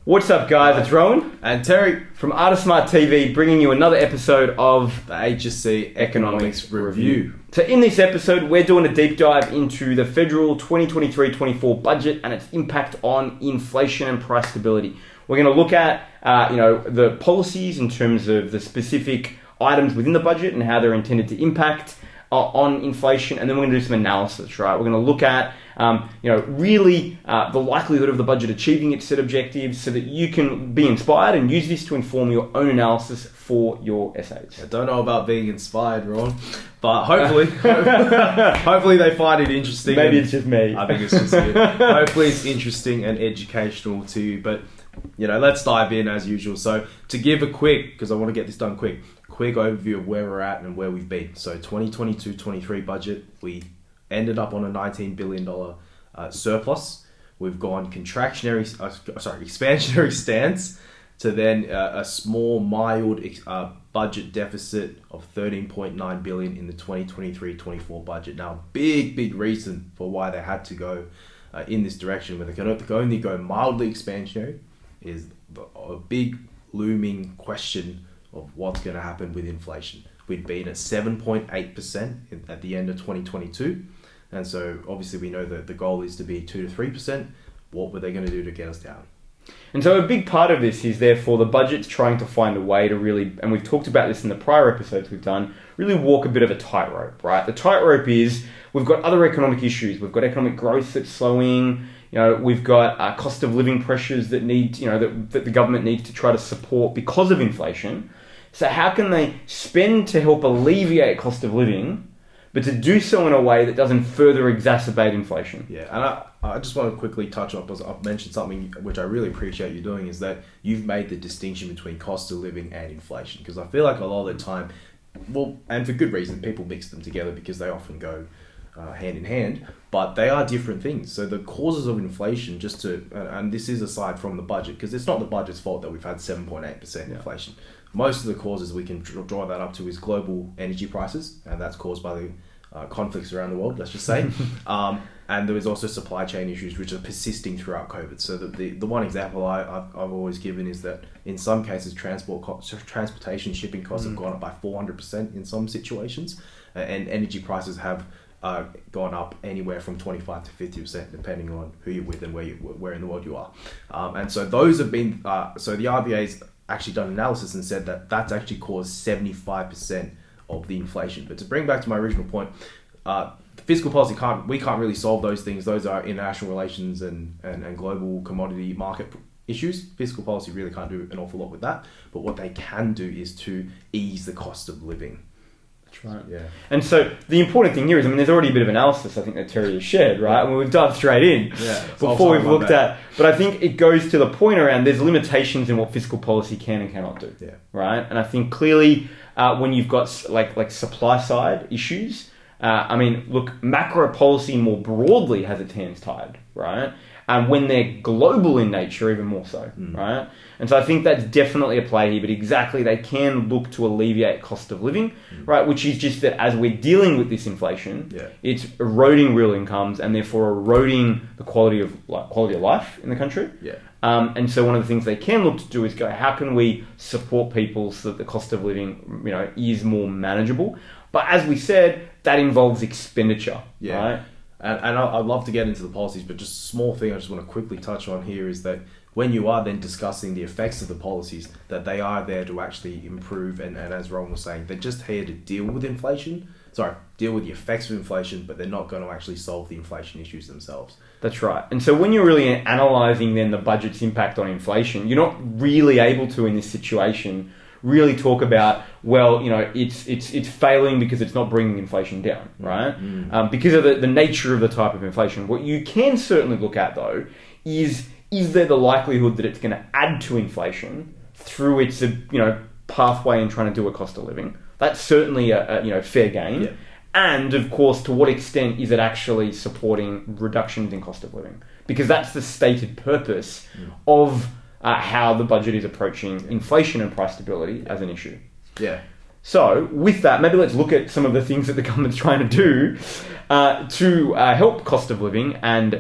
What's up, guys? It's Rowan and Terry from Artist Smart TV, bringing you another episode of the HSC Economics Review. So in this episode, we're doing a deep dive into the federal 2023-24 budget and its impact on inflation and price stability. We're going to look at the policies in terms of the specific items within the budget and how they're intended to impact on inflation, and then we're going to do some analysis, right? We're going to look at the likelihood of the budget achieving its set objectives so that you can be inspired and use this to inform your own analysis for your essays. I don't know about being inspired, Ron, but hopefully they find it interesting. Maybe it's just me. I think it's just you. Hopefully it's interesting and educational to you, but let's dive in as usual. So to give a quick, because I want to get this done quick overview of where we're at and where we've been. So 2022-23 budget, we ended up on a $19 billion surplus. We've gone expansionary stance to then a small, mild budget deficit of $13.9 billion in the 2023-24 budget. Now, big reason for why they had to go in this direction, where they can only go mildly expansionary, is a big looming question of what's going to happen with inflation. We'd been at 7.8% at the end of 2022. And so obviously we know that the goal is to be 2 to 3%. What were they going to do to get us down? And so a big part of this is therefore the budget's trying to find a way to really, and we've talked about this in the prior episodes we've done, really walk a bit of a tightrope, right? The tightrope is we've got other economic issues. We've got economic growth that's slowing. We've got cost of living pressures that need, that the government needs to try to support because of inflation. So how can they spend to help alleviate cost of living, but to do so in a way that doesn't further exacerbate inflation? Yeah, and I just want to quickly touch on, because I've mentioned something which I really appreciate you doing, is that you've made the distinction between cost of living and inflation. Because I feel like a lot of the time, and for good reason, people mix them together because they often go hand in hand, but they are different things. So the causes of inflation, and this is aside from the budget, because it's not the budget's fault that we've had 7.8% inflation. Most of the causes we can draw that up to is global energy prices, and that's caused by the conflicts around the world, let's just say. And there is also supply chain issues which are persisting throughout COVID. So the one example I've always given is that in some cases transportation shipping costs have gone up by 400% in some situations, and energy prices have gone up anywhere from 25 to 50% depending on who you're with and where in the world you are. And so those have been so the RBA's actually done analysis and said that that's actually caused 75% of the inflation. But to bring back to my original point, fiscal policy we can't really solve those things. Those are international relations and global commodity market issues. Fiscal policy really can't do an awful lot with that. But what they can do is to ease the cost of living. That's right. Yeah. And so the important thing here is, there's already a bit of analysis I think that Terry has shared, right? And we've dived straight in before we've looked at. But I think it goes to the point around there's limitations in what fiscal policy can and cannot do. Yeah. Right? And I think clearly when you've got like supply side issues, macro policy more broadly has its hands tied, right? And when they're global in nature, even more so, right? And so I think that's definitely a play here, but exactly, they can look to alleviate cost of living, right? Which is just that as we're dealing with this inflation, it's eroding real incomes and therefore eroding the quality of life in the country. Yeah. And so one of the things they can look to do is go, how can we support people so that the cost of living, is more manageable? But as we said, that involves expenditure, right? And I'd love to get into the policies, but just a small thing I just want to quickly touch on here is that when you are then discussing the effects of the policies, that they are there to actually improve, and as Ron was saying, they're just here to deal with the effects of inflation, but they're not going to actually solve the inflation issues themselves. That's right. And so when you're really analysing then the budget's impact on inflation, you're not really able to, in this situation, really talk about, it's failing because it's not bringing inflation down, right? Because of the nature of the type of inflation. What you can certainly look at, though, is there the likelihood that it's going to add to inflation through its, pathway in trying to do a cost of living? That's certainly a fair game. Yeah. And, of course, to what extent is it actually supporting reductions in cost of living? Because that's the stated purpose of how the budget is approaching inflation and price stability as an issue. Yeah. So with that, maybe let's look at some of the things that the government's trying to do to help cost of living and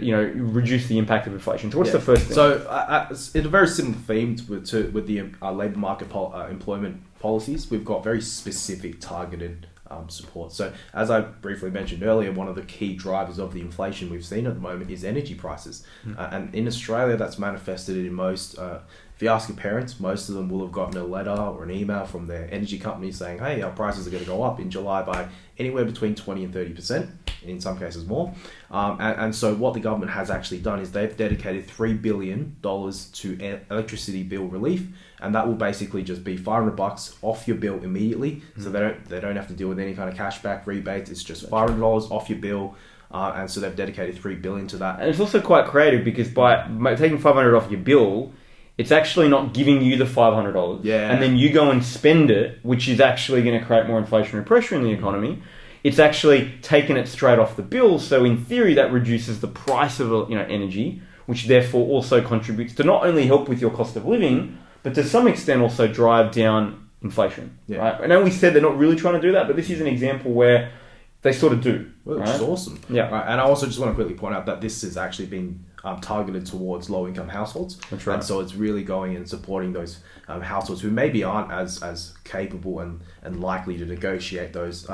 reduce the impact of inflation. So what's the first thing? So it's a very similar theme with the labour market employment policies. We've got very specific targeted support. So as I briefly mentioned earlier, one of the key drivers of the inflation we've seen at the moment is energy prices. And in Australia, that's manifested in most, if you ask your parents, most of them will have gotten a letter or an email from their energy company saying, hey, our prices are going to go up in July by anywhere between 20 and 30%, in some cases more. And so what the government has actually done is they've dedicated $3 billion to electricity bill relief. And that will basically just be $500 off your bill immediately. So they don't have to deal with any kind of cashback rebates. It's just $500 off your bill. And so they've dedicated $3 billion to that. And it's also quite creative because by taking $500 off your bill, it's actually not giving you the $500. Yeah. And then you go and spend it, which is actually going to create more inflationary pressure in the economy. It's actually taken it straight off the bill. So in theory, that reduces the price of energy, which therefore also contributes to not only help with your cost of living, but to some extent also drive down inflation. Yeah. Right? I know we said they're not really trying to do that, but this is an example where they sort of do. Which is awesome. Yeah. Right. And I also just want to quickly point out that this has actually been targeted towards low-income households. That's right. And so it's really going and supporting those households who maybe aren't as capable and likely to negotiate those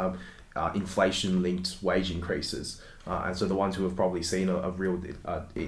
inflation-linked wage increases. And so the ones who have probably seen a real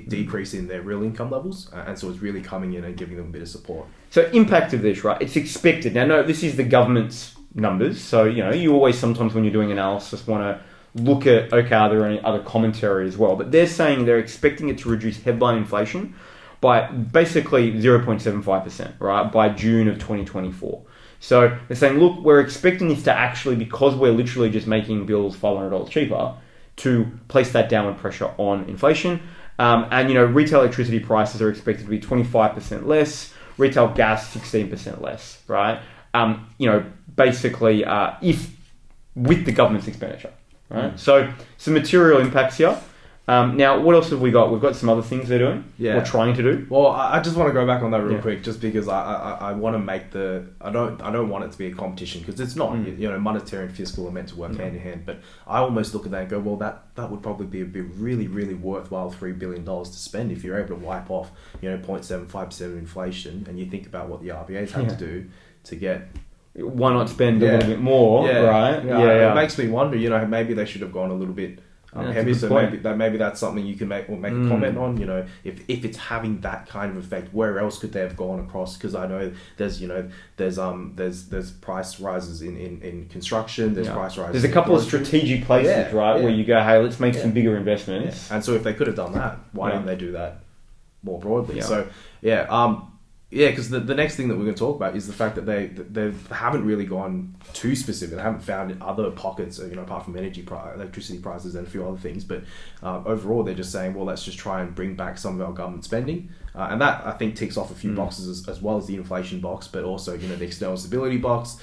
decrease in their real income levels. And so it's really coming in and giving them a bit of support. So impact of this, right? It's expected. Now, no, this is the government's numbers. So, you always sometimes when you're doing analysis want to look at, okay, are there any other commentary as well? But they're saying they're expecting it to reduce headline inflation by basically 0.75%, right? By June of 2024. So they're saying, look, we're expecting this to actually, because we're literally just making bills $500 cheaper, to place that downward pressure on inflation. And retail electricity prices are expected to be 25% less, retail gas 16% less, right? Basically, if with the government's expenditure, right? So some material impacts here. Now, what else have we got? We've got some other things they're doing, or trying to do. Well, I just want to go back on that real quick, just because I want to make I don't want it to be a competition, because it's not. Monetary and fiscal are meant to work hand in hand. But I almost look at that and go, well, that would probably be a really, really worthwhile $3 billion to spend if you're able to wipe off 0.75% of inflation, and you think about what the RBA's had to do to get. Why not spend a little bit more, right? It makes me wonder, maybe they should have gone a little bit heavy. So maybe that's something you can make a comment on. If it's having that kind of effect, where else could they have gone across? Because I know there's price rises in construction. There's price rises. There's a couple of strategic places, right, where you go, hey, let's make some bigger investments. And so if they could have done that, why didn't they do that more broadly? Yeah. So because the next thing that we're going to talk about is the fact that they haven't really gone too specific. They haven't found other pockets, apart from electricity prices and a few other things. But overall, they're just saying, well, let's just try and bring back some of our government spending. And that, I think, ticks off a few boxes as well as the inflation box, but also, the external stability box,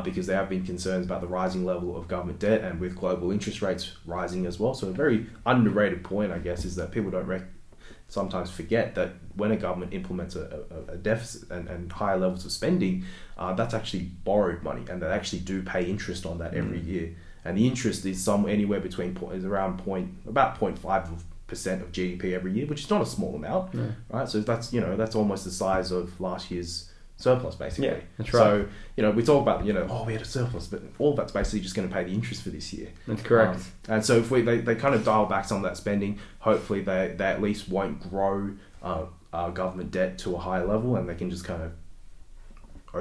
because there have been concerns about the rising level of government debt and with global interest rates rising as well. So a very underrated point, I guess, is that people don't sometimes forget that when a government implements a deficit and higher levels of spending, that's actually borrowed money, and they actually do pay interest on that every year. And the interest is anywhere between about 0.5% of GDP every year, which is not a small amount, right? So that's almost the size of last year's surplus, basically. Yeah, that's right. So, we talk about, we had a surplus, but all that's basically just going to pay the interest for this year. That's correct. And so if they kind of dial back some of that spending, hopefully they at least won't grow government debt to a higher level, and they can just kind of,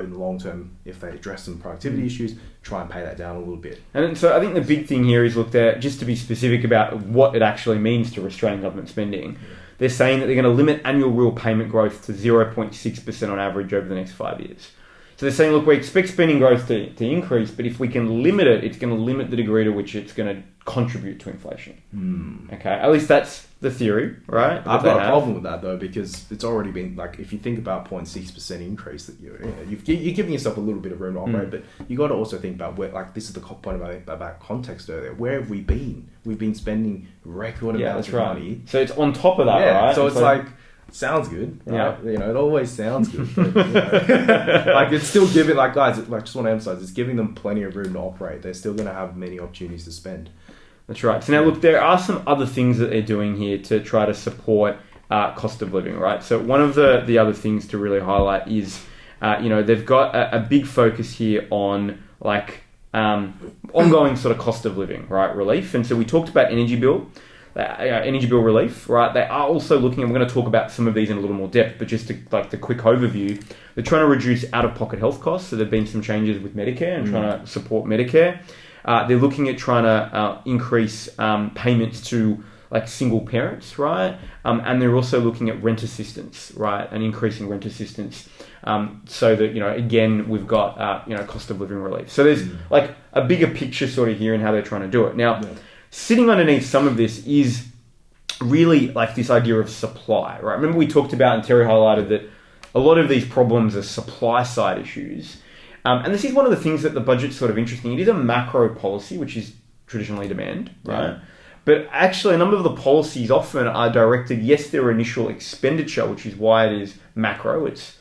in the long term, if they address some productivity issues, try and pay that down a little bit. And so I think the big thing here is, look, just to be specific about what it actually means to restrain government spending. Yeah. They're saying that they're going to limit annual real payment growth to 0.6% on average over the next 5 years. So they're saying, look, we expect spending growth to increase, but if we can limit it, it's going to limit the degree to which it's going to contribute to inflation. Okay, at least that's the theory, right? I've got a problem with that, though, because it's already been, if you think about 0.6% increase, that you're giving yourself a little bit of room to operate, but you got to also think about where, this is the point about context earlier. Where have we been? We've been spending record amounts of money. So it's on top of that, right? So it's sounds good, Yeah. right? It always sounds good. But, like it's still giving, like guys, like just want to emphasize, it's giving them plenty of room to operate. They're still going to have many opportunities to spend. That's right. So now look, there are some other things that they're doing here to try to support cost of living, right? So one of the other things to really highlight is, they've got a big focus here on like ongoing sort of cost of living, right, relief. And so we talked about energy bill relief, right? They are also looking, and we're going to talk about some of these in a little more depth, but just to, like the quick overview, they're trying to reduce out-of-pocket health costs. So there've been some changes with Medicare and trying to support Medicare. They're looking at trying to increase payments to like single parents, right? And they're also looking at rent assistance, right? And increasing rent assistance so that, again, we've got, cost of living relief. So there's like a bigger picture sort of here in how they're trying to do it. Now, sitting underneath some of this is really like this idea of supply, right? Remember we talked about, and Terry highlighted that a lot of these problems are supply side issues. And this is one of the things that the budget's sort of interesting. It is a macro policy, which is traditionally demand, right? Yeah. But actually, a number of the policies often are directed, yes, they're initial expenditure, which is why it is macro. It's,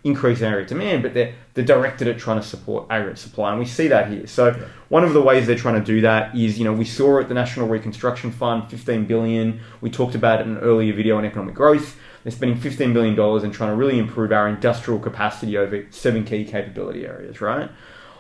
increase aggregate demand, but they're directed at trying to support aggregate supply. And we see that here. So one of the ways they're trying to do that is, we saw at the National Reconstruction Fund, $15 billion. We talked about it in an earlier video on economic growth. They're spending $15 billion and trying to really improve our industrial capacity over 7 key capability areas, right?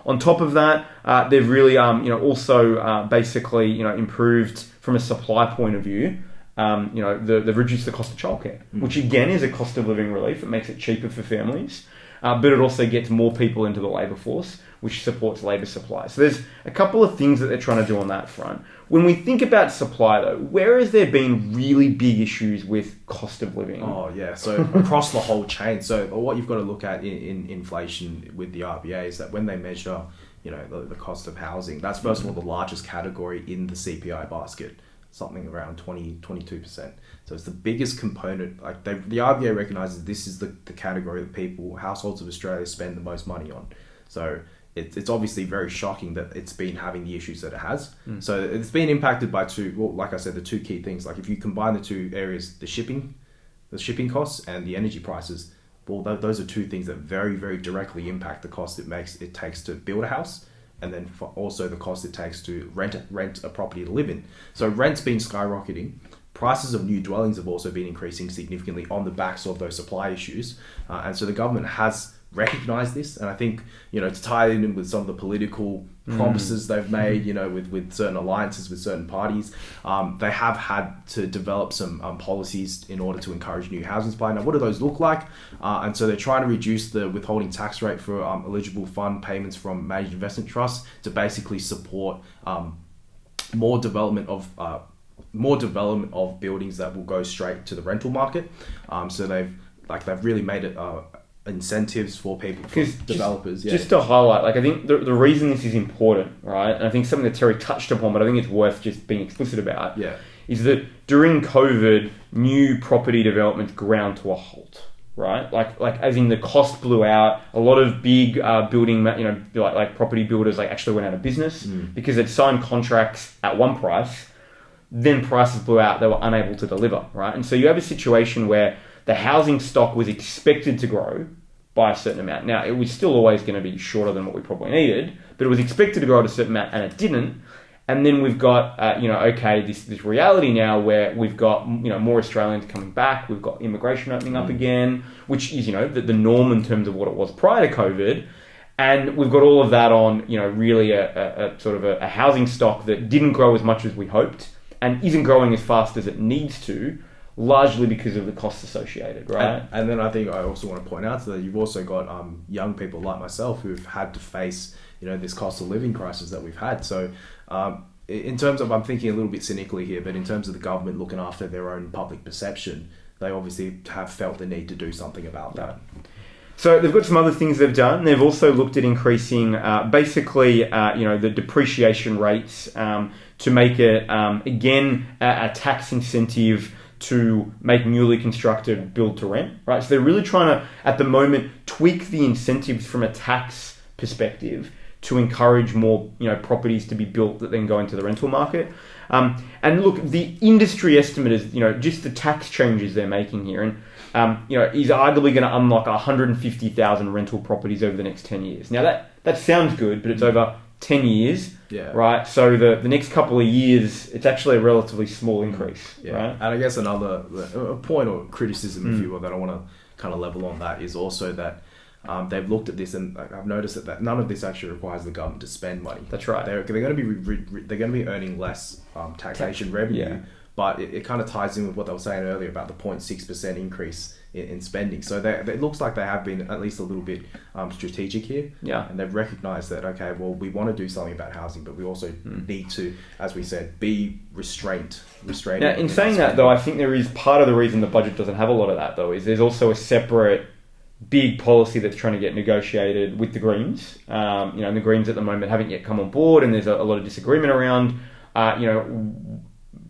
On top of that, they've really, also basically, improved from a supply point of view. They've reduced the cost of childcare, which again is a cost of living relief. It makes it cheaper for families, but it also gets more people into the labour force, which supports labour supply. So there's a couple of things that they're trying to do on that front. When we think about supply, though, where has there been really big issues with cost of living? Oh, yeah. So across the whole chain. So what you've got to look at in inflation with the RBA is that when they measure, the cost of housing, that's first of all the largest category in the CPI basket, something around 22%. So it's the biggest component. Like the RBA recognizes this is the category of households of Australia spend the most money on. So it's obviously very shocking that it's been having the issues that it has. So it's been impacted by like I said, the two key things. Like if you combine the two areas, the shipping costs and the energy prices, well, those are two things that very, very directly impact the cost it takes to build a house, and then also the cost it takes to rent a property to live in. So rent's been skyrocketing. Prices of new dwellings have also been increasing significantly on the backs of those supply issues. And so the government has recognized this. And I think, to tie it in with some of the political promises they've made, with certain alliances with certain parties, they have had to develop some policies in order to encourage new housing supply. Now, what do those look like? And so they're trying to reduce the withholding tax rate for eligible fund payments from managed investment trusts to basically support more development of buildings that will go straight to the rental market. So they've really made it incentives for people, for developers. Just to highlight, I think the reason this is important, right, and I think something that Terry touched upon, but I think it's worth just being explicit about, is that during COVID, new property developments ground to a halt. Right, like as in the cost blew out. A lot of big building, like property builders, actually went out of business because they'd signed contracts at one price, then prices blew out. They were unable to deliver. Right, and so you have a situation where the housing stock was expected to grow by a certain amount. Now, it was still always going to be shorter than what we probably needed, but it was expected to grow at a certain amount, and it didn't. And then we've got, this reality now where we've got, more Australians coming back. We've got immigration opening up again, which is, the norm in terms of what it was prior to COVID. And we've got all of that on, really a sort of a housing stock that didn't grow as much as we hoped and isn't growing as fast as it needs to, largely because of the costs associated, right? And then I think I also want to point out that you've also got young people like myself who've had to face, this cost of living crisis that we've had. So in terms of, I'm thinking a little bit cynically here, but in terms of the government looking after their own public perception, they obviously have felt the need to do something about that. So they've got some other things they've done. They've also looked at increasing the depreciation rates to make it, again, a tax incentive to make newly constructed build to rent, right? So they're really trying to, at the moment, tweak the incentives from a tax perspective to encourage more, properties to be built that then go into the rental market. And look, the industry estimate is, just the tax changes they're making here. And is arguably going to unlock 150,000 rental properties over the next 10 years. Now that sounds good, but it's over 10 years, right? So the next couple of years, it's actually a relatively small increase, right? And I guess another point or criticism, if you will, that I want to kind of level on that is also that they've looked at this, and I've noticed that none of this actually requires the government to spend money. That's right. They're going to be earning less taxation revenue, but it kind of ties in with what they were saying earlier about the 0.6% increase in spending. So it looks like they have been at least a little bit strategic here. Yeah. And they've recognised that, okay, well, we want to do something about housing, but we also need to, as we said, be restrained. Now, in saying that, though, I think there is part of the reason the budget doesn't have a lot of that, though, is there's also a separate big policy that's trying to get negotiated with the Greens. And the Greens at the moment haven't yet come on board, and there's a lot of disagreement around,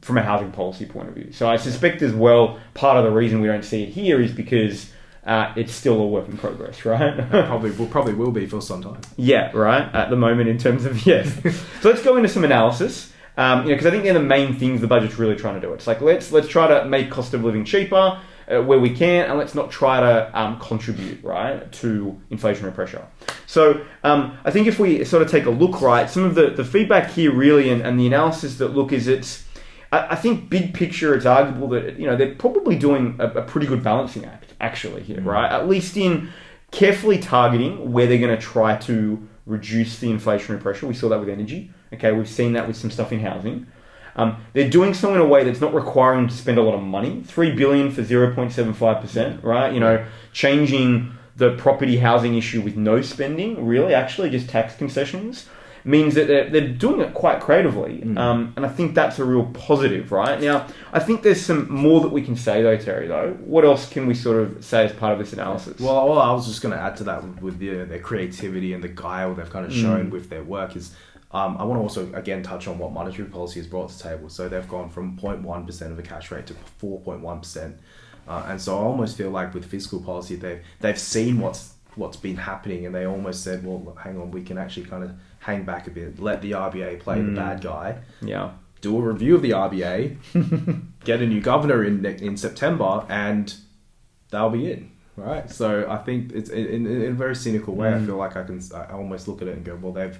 from a housing policy point of view. So I suspect as well, part of the reason we don't see it here is because it's still a work in progress, right? probably will be for some time. Yeah, right. At the moment, in terms of So let's go into some analysis. Because I think they're the main things the budget's really trying to do. It's like let's try to make cost of living cheaper where we can, and let's not try to contribute, right, to inflationary pressure. So I think if we sort of take a look, right, some of the feedback here really and the analysis that look is I think big picture, it's arguable that they're probably doing a pretty good balancing act actually here, right? At least in carefully targeting where they're going to try to reduce the inflationary pressure. We saw that with energy. Okay, we've seen that with some stuff in housing. They're doing so in a way that's not requiring them to spend a lot of money. $3 billion for 0.75%, right? Changing the property housing issue with no spending, really, actually just tax concessions, means that they're doing it quite creatively. And I think that's a real positive, right? Now, I think there's some more that we can say, though, Terry, though. What else can we sort of say as part of this analysis? Well, I was just going to add to that with their creativity and the guile they've kind of shown with their work is, I want to also, again, touch on what monetary policy has brought to the table. So they've gone from 0.1% of a cash rate to 4.1%. And so I almost feel like with fiscal policy, they've seen what's been happening, and they almost said, well, hang on, we can actually kind of hang back a bit, let the RBA play the bad guy. Yeah. Do a review of the RBA, get a new governor in September, and they'll be in, right? So I think it's in a very cynical way. I feel like I almost look at it and go, well, they've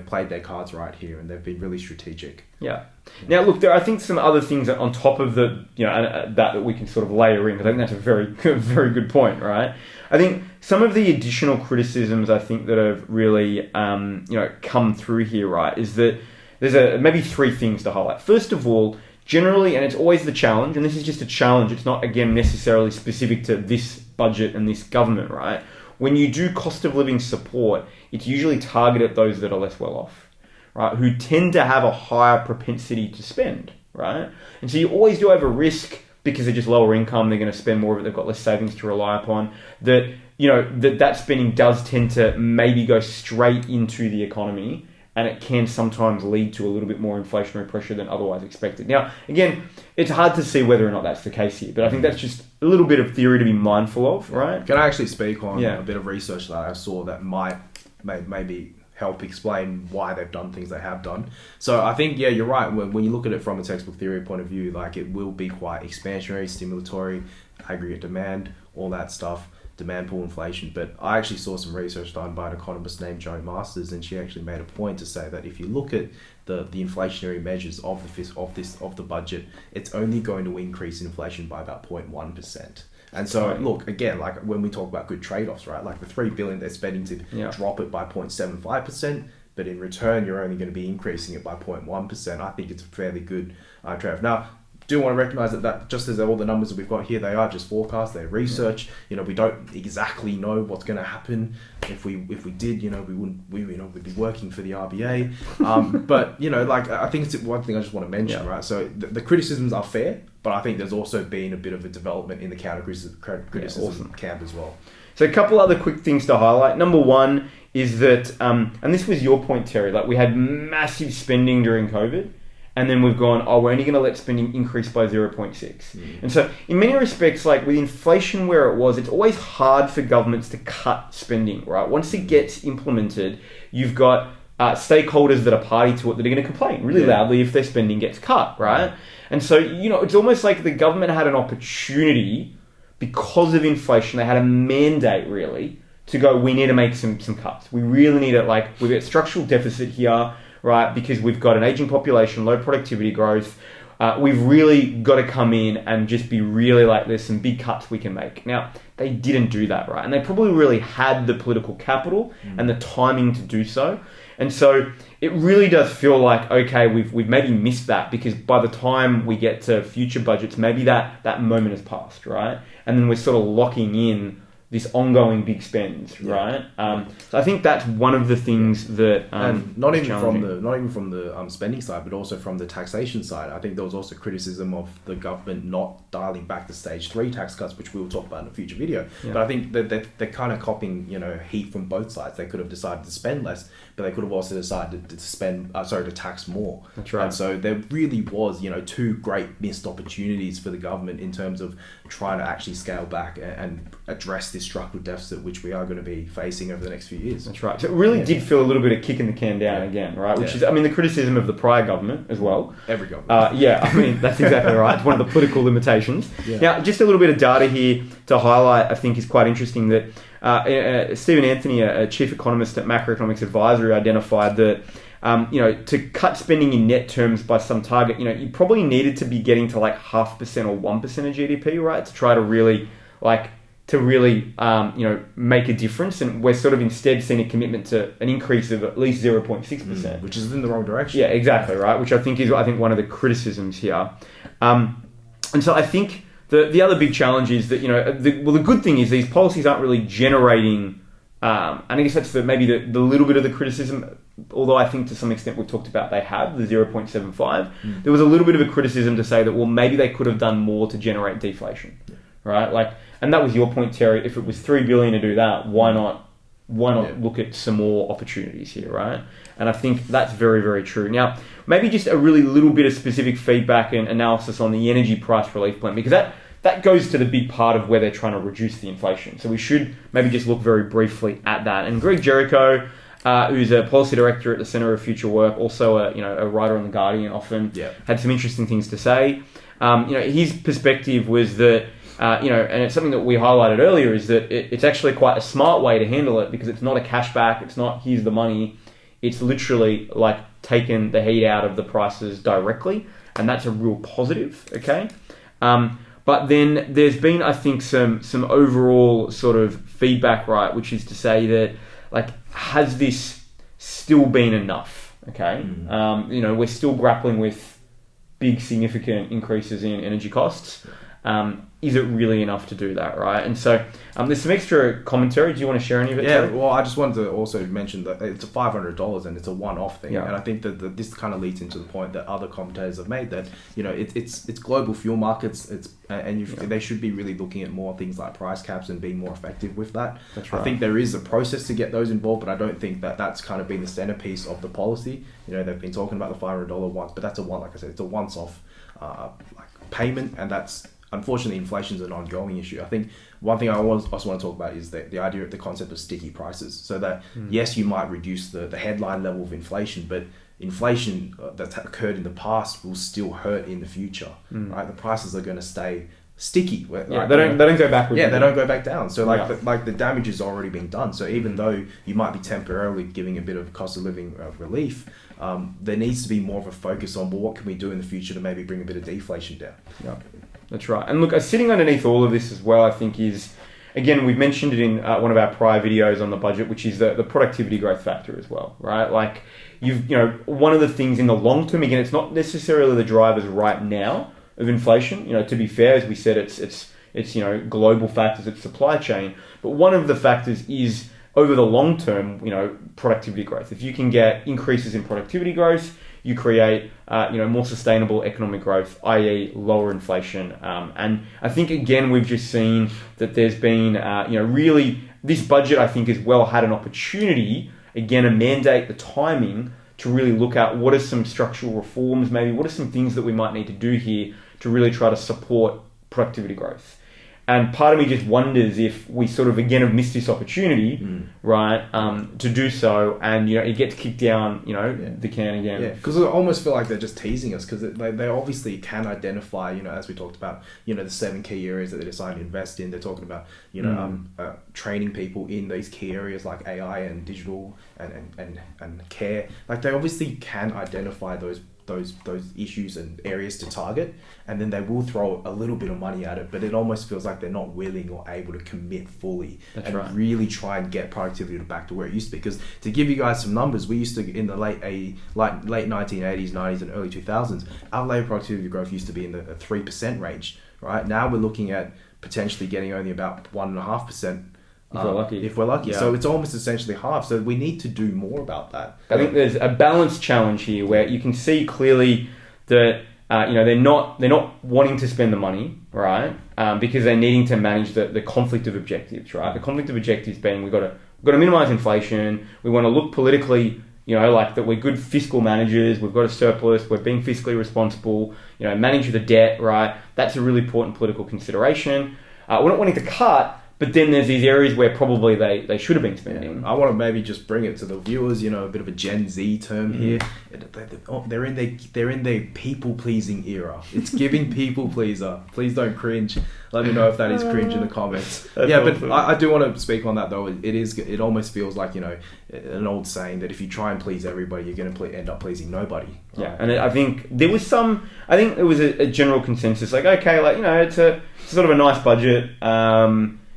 played their cards right here, and they've been really strategic. Yeah. Now, look, there are, I think, some other things on top of the, that we can sort of layer in, because I think that's a very good point, right? I think some of the additional criticisms I think that have really, come through here, right, is that there's maybe three things to highlight. First of all, generally, and it's always the challenge, and this is just a challenge, it's not, again, necessarily specific to this budget and this government, right? When you do cost of living support, it's usually targeted at those that are less well off, right? Who tend to have a higher propensity to spend, right? And so you always do have a risk, because they're just lower income, they're going to spend more of it, they've got less savings to rely upon, that, that spending does tend to maybe go straight into the economy, and it can sometimes lead to a little bit more inflationary pressure than otherwise expected. Now, again, it's hard to see whether or not that's the case here, but I think that's just a little bit of theory to be mindful of, right? Can I actually speak on a bit of research that I saw that might maybe help explain why they've done things they have done? So I think, you're right. When you look at it from a textbook theory point of view, like it will be quite expansionary, stimulatory, aggregate demand, all that stuff. Demand pull inflation, but I actually saw some research done by an economist named Joe Masters, and she actually made a point to say that if you look at the inflationary measures of the budget, it's only going to increase inflation by about 0.1%. And so, look, again, like when we talk about good trade-offs, right? Like the $3 billion they're spending to drop it by 0.75%, but in return, you're only going to be increasing it by 0.1%. I think it's a fairly good trade-off. Now, do want to recognise that just as all the numbers that we've got here, they are just forecasts, they're research. We don't exactly know what's going to happen. If we did, we'd be working for the RBA. But I think it's one thing I just want to mention, right? So the criticisms are fair, but I think there's also been a bit of a development in the criticism camp as well. So a couple other quick things to highlight. Number one is that, and this was your point, Terry, like we had massive spending during COVID. And then we've gone, we're only going to let spending increase by 0.6. And so in many respects, like with inflation where it was, it's always hard for governments to cut spending, right? Once it gets implemented, you've got stakeholders that are party to it that are going to complain really loudly if their spending gets cut, right? And so, it's almost like the government had an opportunity, because of inflation, they had a mandate really to go, we need to make some cuts. We really need it. Like, we've got structural deficit here, right? Because we've got an aging population, low productivity growth. We've really got to come in and just be really like, there's some big cuts we can make. Now, they didn't do that, right? And they probably really had the political capital and the timing to do so. And so it really does feel like, okay, we've maybe missed that, because by the time we get to future budgets, maybe that moment has passed, right? And then we're sort of locking in this ongoing big spends, right? So I think that's one of the things that and not even from the spending side, but also from the taxation side. I think there was also criticism of the government not dialing back the stage 3 tax cuts, which we will talk about in a future video. But I think that they're kind of copying, heat from both sides. They could have decided to spend less, but they could have also decided to tax more. That's right. And so there really was, 2 great missed opportunities for the government in terms of trying to actually scale back and address this structural deficit, which we are going to be facing over the next few years. That's right. So it really did feel a little bit of kicking the can down again, right? Which is, the criticism of the prior government as well. Every government. That's exactly right. It's one of the political limitations. Yeah. Now, just a little bit of data here to highlight, I think is quite interesting, that Stephen Anthony, a chief economist at Macroeconomics Advisory, identified that to cut spending in net terms by some target, you probably needed to be getting to like 0.5% or 1% of GDP, right? To try to really make a difference. And we're sort of instead seeing a commitment to an increase of at least 0.6%. Which is in the wrong direction. Yeah, exactly, right? Which I think is one of the criticisms here. And so I think the other big challenge is that, the good thing is these policies aren't really generating, and I guess that's maybe the little bit of the criticism, although I think to some extent we've talked about they have, the 0.75. There was a little bit of a criticism to say that, well, maybe they could have done more to generate deflation, right? And that was your point, Terry. If it was $3 billion to do that, why not look at some more opportunities here, right? And I think that's very, very true. Now, maybe just a really little bit of specific feedback and analysis on the energy price relief plan, because that goes to the big part of where they're trying to reduce the inflation. So we should maybe just look very briefly at that. And Greg Jericho, who's a policy director at the Centre of Future Work, also a writer on The Guardian, often had some interesting things to say. His perspective was that, and it's something that we highlighted earlier, is that it's actually quite a smart way to handle it, because it's not a cashback, it's not here's the money, it's literally like taking the heat out of the prices directly, and that's a real positive, okay? But then there's been, I think, some overall sort of feedback, right, which is to say that, has this still been enough, okay? We're still grappling with big, significant increases in energy costs. Is it really enough to do that, right? And so there's some extra commentary. Do you want to share any of it? Yeah, Terry? Well, I just wanted to also mention that it's a $500 and it's a one-off thing. Yeah. And I think that this kind of leads into the point that other commentators have made, that it's global fuel markets. They should be really looking at more things like price caps and being more effective with that. That's right. I think there is a process to get those involved, but I don't think that that's kind of been the centerpiece of the policy. They've been talking about the $500 once, but that's it's a once-off payment, and that's, unfortunately, inflation is an ongoing issue. I think one thing I also want to talk about is the idea of the concept of sticky prices. So that, yes, you might reduce the headline level of inflation, but inflation that's occurred in the past will still hurt in the future, right? The prices are going to stay sticky. Right? They don't go backwards. Yeah, they don't go back down. So the damage is already being done. So even though you might be temporarily giving a bit of cost of living relief, there needs to be more of a focus on, well, what can we do in the future to maybe bring a bit of deflation down? Yeah. That's right. And look, sitting underneath all of this as well, I think is, again, we've mentioned it in one of our prior videos on the budget, which is the productivity growth factor as well, right? One of the things in the long term, again, it's not necessarily the drivers right now of inflation. To be fair, as we said, it's global factors, it's supply chain. But one of the factors is, over the long term, productivity growth. If you can get increases in productivity growth, you create, more sustainable economic growth, i.e. lower inflation. And I think, again, we've just seen that there's been, really, this budget, I think, has well had an opportunity, again, a mandate, the timing, to really look at what are some structural reforms, maybe what are some things that we might need to do here to really try to support productivity growth. And part of me just wonders if we sort of again have missed this opportunity, right, to do so, and it gets kicked down, the can again. Yeah, because I almost feel like they're just teasing us, because they obviously can identify, as we talked about, the 7 key areas that they decide to invest in. They're talking about, training people in these key areas like AI and digital and care. Like, they obviously can identify those issues and areas to target, and then they will throw a little bit of money at it, but it almost feels like they're not willing or able to commit fully really try and get productivity back to where it used to be. Because to give you guys some numbers, we used to, in the late 1980s, 90s and early 2000s, our labor productivity growth used to be in the 3% range, right? Now we're looking at potentially getting only about 1.5%. If we're lucky. Yeah. So it's almost essentially half. So we need to do more about that. I think there's a balance challenge here where you can see clearly that they're not wanting to spend the money, right? Because they're needing to manage the conflict of objectives, right? The conflict of objectives being we've got to minimize inflation. We want to look politically, like that we're good fiscal managers. We've got a surplus. We're being fiscally responsible. Manage the debt, right? That's a really important political consideration. We're not wanting to cut. But then there's these areas where probably they should have been spending. Yeah. I want to maybe just bring it to the viewers, a bit of a Gen Z term here. They're in their people pleasing era. It's giving people pleaser. Please don't cringe. Let me know if that is cringe in the comments. Yeah, awesome. But I do want to speak on that though. It almost feels like an old saying that if you try and please everybody, you're going to end up pleasing nobody. Right? Yeah, and I think there was a general consensus like, okay, it's a sort of a nice budget.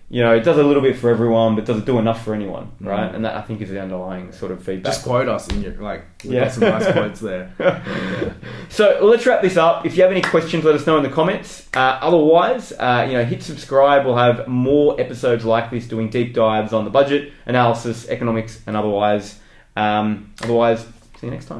It does a little bit for everyone, but does it do enough for anyone, right? And that, I think, is the underlying sort of feedback. Just quote us in your, we got some nice quotes there. Yeah. So let's wrap this up. If you have any questions, let us know in the comments. Otherwise, hit subscribe. We'll have more episodes like this doing deep dives on the budget, analysis, economics, and otherwise. See you next time.